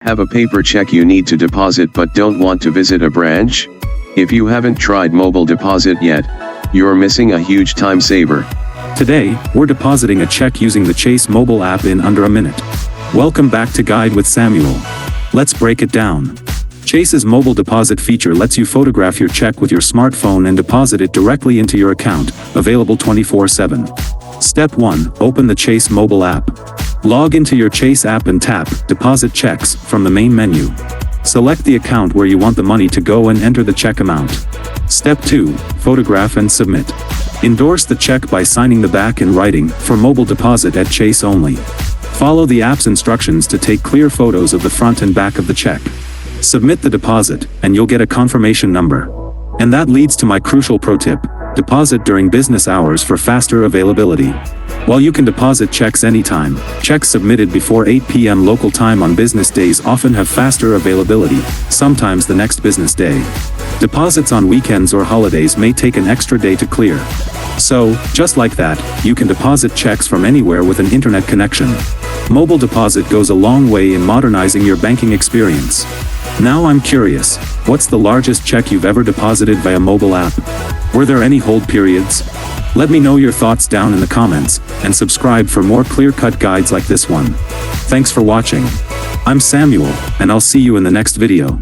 Have a paper check you need to deposit but don't want to visit a branch? If you haven't tried mobile deposit yet, you're missing a huge time saver. Today, we're depositing a check using the Chase mobile app in under a minute. Welcome back to Guide with Samuel. Let's break it down. Chase's mobile deposit feature lets you photograph your check with your smartphone and deposit it directly into your account, available 24/7. Step 1. Open the Chase mobile app. Log into your Chase app and tap Deposit Checks from the main menu. Select the account where you want the money to go and enter the check amount. Step 2. Photograph and submit. Endorse the check by signing the back in writing, for mobile deposit at Chase only. Follow the app's instructions to take clear photos of the front and back of the check. Submit the deposit, and you'll get a confirmation number. And that leads to my crucial pro tip: deposit during business hours for faster availability. While you can deposit checks anytime, checks submitted before 8 p.m. local time on business days often have faster availability, sometimes the next business day. Deposits on weekends or holidays may take an extra day to clear. So, just like that, you can deposit checks from anywhere with an internet connection. Mobile deposit goes a long way in modernizing your banking experience. Now I'm curious, what's the largest check you've ever deposited via mobile app? Were there any hold periods? Let me know your thoughts down in the comments, and subscribe for more clear-cut guides like this one. Thanks for watching. I'm Samuel, and I'll see you in the next video.